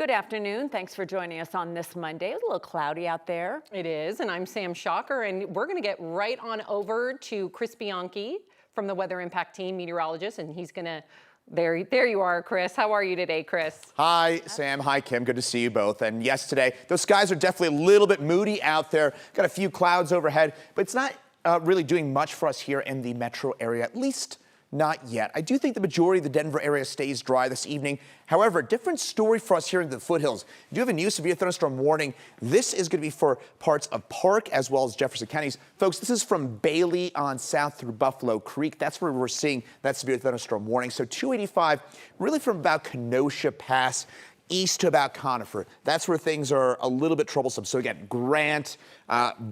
Good afternoon. Thanks for joining us on this Monday. It's a little cloudy out there. It is, and I'm Sam Shocker, and we're going to get right on over to Chris Bianchi from the Weather Impact Team, meteorologist, and he's going to, there you are, Chris. How are you today, Chris? Hi, Sam. Hi, Kim. Good to see you both. And yes, today, those skies are definitely a little bit moody out there. Got a few clouds overhead, but it's not really doing much for us here in the metro area, at least not yet. I do think the majority of the Denver area stays dry this evening. However, different story for us here in the foothills. We do have a new severe thunderstorm warning. This is going to be for parts of Park as well as Jefferson counties. Folks, this is from Bailey on south through Buffalo Creek. That's where we're seeing that severe thunderstorm warning. So 285, really from about Kenosha Pass east to about Conifer. That's where things are a little bit troublesome. So again, Grant,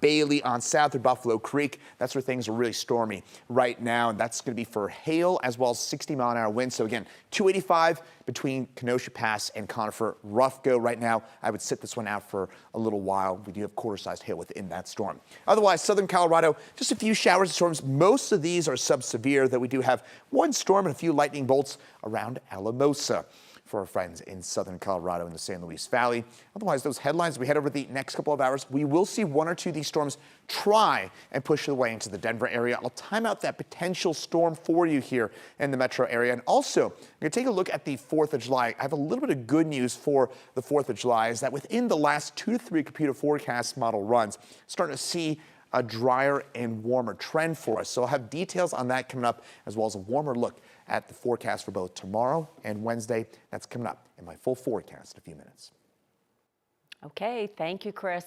Bailey on south through Buffalo Creek. That's where things are really stormy right now. And that's going to be for hail as well as 60-mile-an-hour winds. So again, 285 between Kenosha Pass and Conifer. Rough go right now. I would sit this one out for a little while. We do have quarter-sized hail within that storm. Otherwise, southern Colorado, just a few showers and storms. Most of these are sub-severe, though we do have one storm and a few lightning bolts around Alamosa for our friends in southern Colorado in the San Luis Valley. Otherwise, those headlines, as we head over the next couple of hours, we will see one or two of these storms try and push their way into the Denver area. I'll time out that potential storm for you here in the metro area. And also, I'm going to take a look at the 4th of July. I have a little bit of good news for the 4th of July is that within the last 2 to 3 computer forecast model runs, starting to see a drier and warmer trend for us. So I'll have details on that coming up, as well as a warmer look at the forecast for both tomorrow and Wednesday. That's coming up in my full forecast in a few minutes. Okay, thank you, Chris.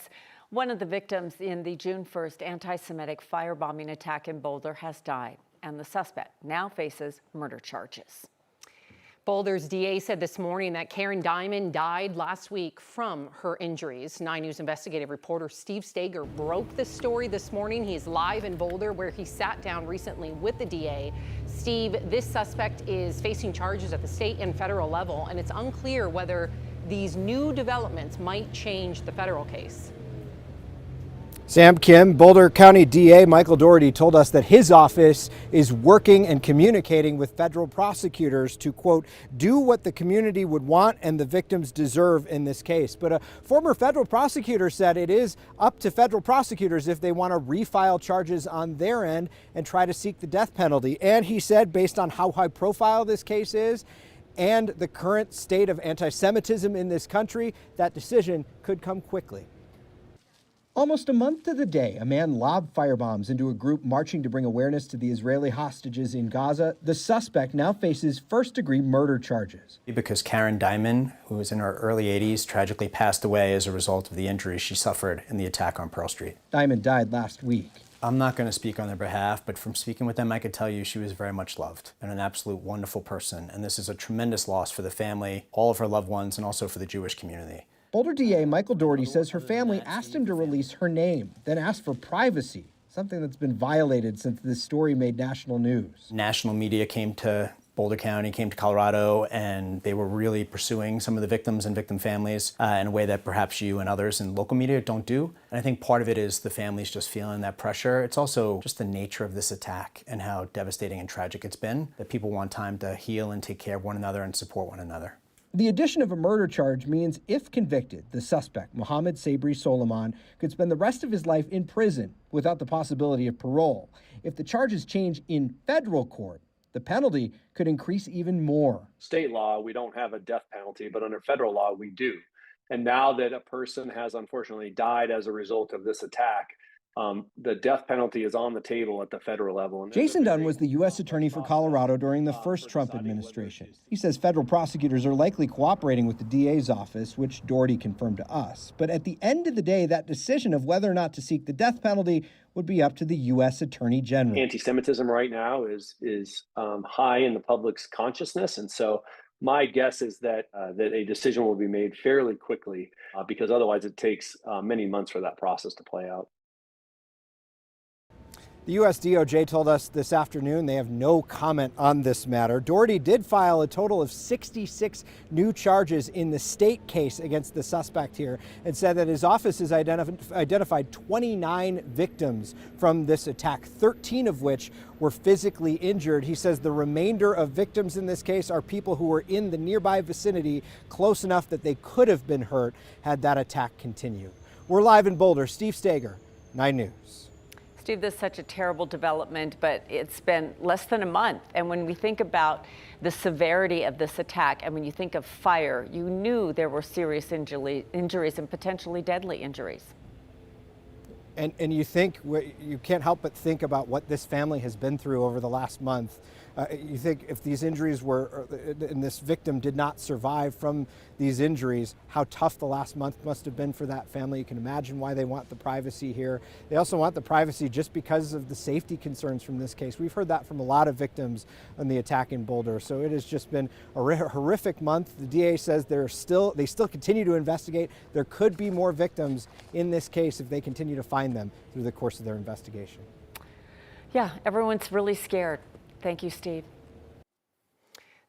One of the victims in the June 1st anti-Semitic firebombing attack in Boulder has died, and the suspect now faces murder charges. Boulder's DA said this morning that Karen Diamond died last week from her injuries. 9 News investigative reporter Steve Stager broke this story this morning. He's live in Boulder, where he sat down recently with the DA. Steve, this suspect is facing charges at the state and federal level, and it's unclear whether these new developments might change the federal case. Sam, Kim, Boulder County DA Michael Doherty told us that his office is working and communicating with federal prosecutors to, quote, do what the community would want and the victims deserve in this case. But a former federal prosecutor said it is up to federal prosecutors if they want to refile charges on their end and try to seek the death penalty. And he said, based on how high profile this case is and the current state of anti-Semitism in this country, that decision could come quickly. Almost a month to the day, a man lobbed firebombs into a group marching to bring awareness to the Israeli hostages in Gaza. The suspect now faces first-degree murder charges. Because Karen Diamond, who was in her early 80s, tragically passed away as a result of the injuries she suffered in the attack on Pearl Street. Diamond died last week. I'm not going to speak on their behalf, but from speaking with them, I could tell you she was very much loved and an absolute wonderful person. And this is a tremendous loss for the family, all of her loved ones, and also for the Jewish community. Boulder DA Michael Doherty says her family asked him to release her name, then asked for privacy, something that's been violated since this story made national news. National media came to Boulder County, came to Colorado, and they were really pursuing some of the victims and victim families in a way that perhaps you and others in local media don't do. And I think part of it is the families just feeling that pressure. It's also just the nature of this attack and how devastating and tragic it's been, that people want time to heal and take care of one another and support one another. The addition of a murder charge means if convicted, the suspect, Mohammed Sabri Soliman, could spend the rest of his life in prison without the possibility of parole. If the charges change in federal court, the penalty could increase even more. State law, we don't have a death penalty, but under federal law, we do. And now that a person has unfortunately died as a result of this attack, the death penalty is on the table at the federal level. Jason Dunn was the U.S. Attorney for Colorado during the first Trump administration. He says federal prosecutors are likely cooperating with the DA's office, which Doherty confirmed to us. But at the end of the day, that decision of whether or not to seek the death penalty would be up to the U.S. Attorney General. Anti-Semitism right now is high in the public's consciousness, and so my guess is that a decision will be made fairly quickly, because otherwise it takes many months for that process to play out. The U.S. DOJ told us this afternoon they have no comment on this matter. Doherty did file a total of 66 new charges in the state case against the suspect here and said that his office has identified 29 victims from this attack, 13 of which were physically injured. He says the remainder of victims in this case are people who were in the nearby vicinity, close enough that they could have been hurt had that attack continued. We're live in Boulder. Steve Stager, 9 News. Steve, this is such a terrible development, but it's been less than a month. And when we think about the severity of this attack, and when you think of fire, you knew there were serious injuries and potentially deadly injuries. And you think, you can't help but think about what this family has been through over the last month. You think if these injuries were, and this victim did not survive from these injuries, how tough the last month must have been for that family. You can imagine why they want the privacy here. They also want the privacy just because of the safety concerns from this case. We've heard that from a lot of victims in the attack in Boulder. So it has just been a horrific month. The DA says they still continue to investigate. There could be more victims in this case if they continue to find them through the course of their investigation. Yeah, everyone's really scared. Thank you, Steve.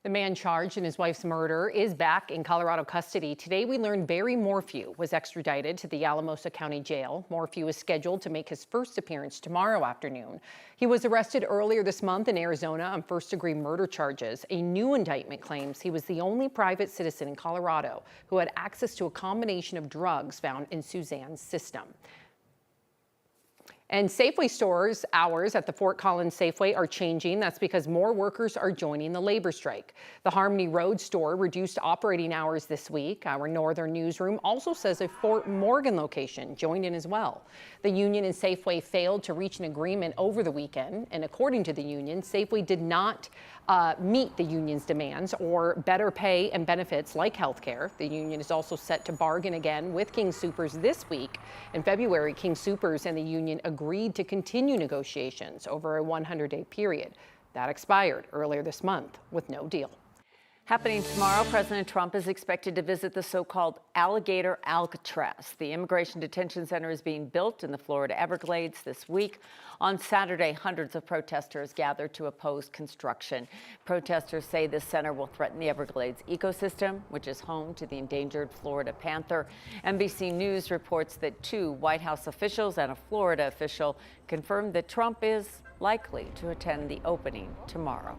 The man charged in his wife's murder is back in Colorado custody. Today, we learned Barry Morphw was extradited to the Alamosa County Jail. Morphw is scheduled to make his first appearance tomorrow afternoon. He was arrested earlier this month in Arizona on first-degree murder charges. A new indictment claims he was the only private citizen in Colorado who had access to a combination of drugs found in Suzanne's system. And Safeway stores hours at the Fort Collins Safeway are changing. That's because more workers are joining the labor strike. The Harmony Road store reduced operating hours this week. Our northern newsroom also says a Fort Morgan location joined in as well. The union and Safeway failed to reach an agreement over the weekend. And according to the union, Safeway did not meet the union's demands or better pay and benefits like health care. The union is also set to bargain again with King Soopers this week. In February, King Soopers and the union agreed to continue negotiations over a 100-day period. That expired earlier this month with no deal. Happening tomorrow, President Trump is expected to visit the so-called Alligator Alcatraz. The immigration detention center is being built in the Florida Everglades this week. On Saturday, hundreds of protesters gathered to oppose construction. Protesters say this center will threaten the Everglades ecosystem, which is home to the endangered Florida panther. NBC News reports that 2 White House officials and a Florida official confirmed that Trump is likely to attend the opening tomorrow.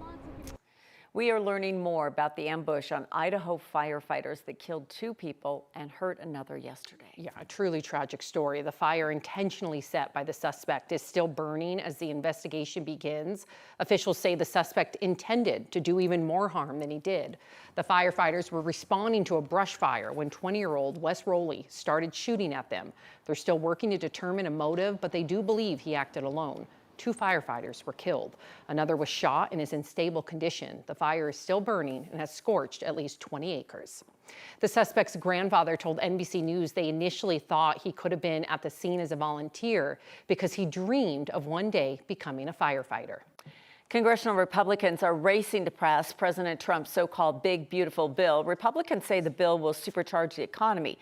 We are learning more about the ambush on Idaho firefighters that killed 2 people and hurt another yesterday. Yeah, a truly tragic story. The fire intentionally set by the suspect is still burning as the investigation begins. Officials say the suspect intended to do even more harm than he did. The firefighters were responding to a brush fire when 20-year-old Wes Rowley started shooting at them. They're still working to determine a motive, but they do believe he acted alone. 2 firefighters were killed. Another was shot and is in stable condition. The fire is still burning and has scorched at least 20 acres. The suspect's grandfather told NBC News they initially thought he could have been at the scene as a volunteer because he dreamed of one day becoming a firefighter. Congressional Republicans are racing to pass President Trump's so-called Big Beautiful Bill. Republicans say the bill will supercharge the economy.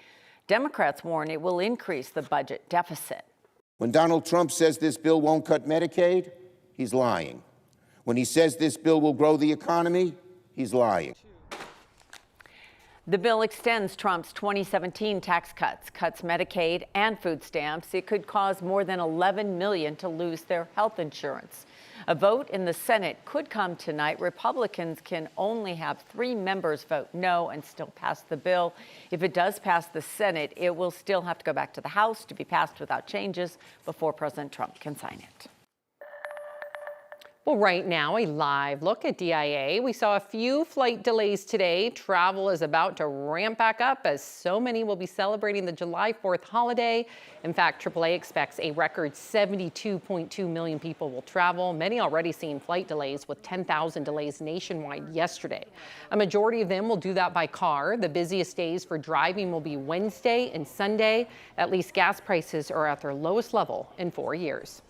Democrats warn it will increase the budget deficit. When Donald Trump says this bill won't cut Medicaid, he's lying. When he says this bill will grow the economy, he's lying. The bill extends Trump's 2017 tax cuts Medicaid and food stamps. It could cause more than 11 million to lose their health insurance. A vote in the Senate could come tonight. Republicans can only have 3 members vote no and still pass the bill. If it does pass the Senate, it will still have to go back to the House to be passed without changes before President Trump can sign it. Well, right now, a live look at DIA. We saw a few flight delays today. Travel is about to ramp back up as so many will be celebrating the July 4th holiday. In fact, AAA expects a record 72.2 million people will travel. Many already seeing flight delays with 10,000 delays nationwide yesterday. A majority of them will do that by car. The busiest days for driving will be Wednesday and Sunday. At least gas prices are at their lowest level in 4 years.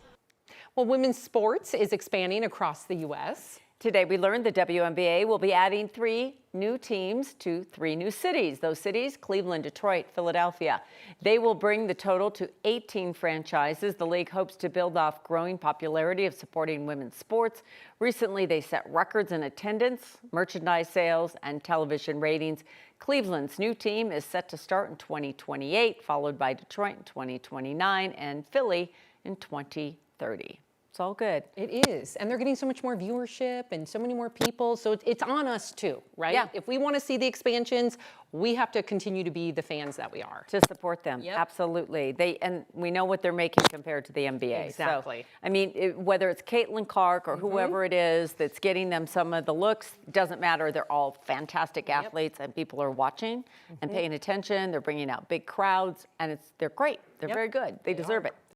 Well, women's sports is expanding across the U.S. Today, we learned the WNBA will be adding 3 new teams to 3 new cities. Those cities, Cleveland, Detroit, Philadelphia. They will bring the total to 18 franchises. The league hopes to build off growing popularity of supporting women's sports. Recently, they set records in attendance, merchandise sales, and television ratings. Cleveland's new team is set to start in 2028, followed by Detroit in 2029 and Philly in 2030. It's all good. It is. And they're getting so much more viewership and so many more people. So it's on us too, right? Yeah. If we want to see the expansions, we have to continue to be the fans that we are. To support them. Yep. Absolutely. And we know what they're making compared to the NBA. Exactly. So, I mean, whether it's Caitlin Clark or whoever it is that's getting them some of the looks, doesn't matter. They're all fantastic athletes and people are watching and paying attention. They're bringing out big crowds and they're great. They're very good. They deserve it.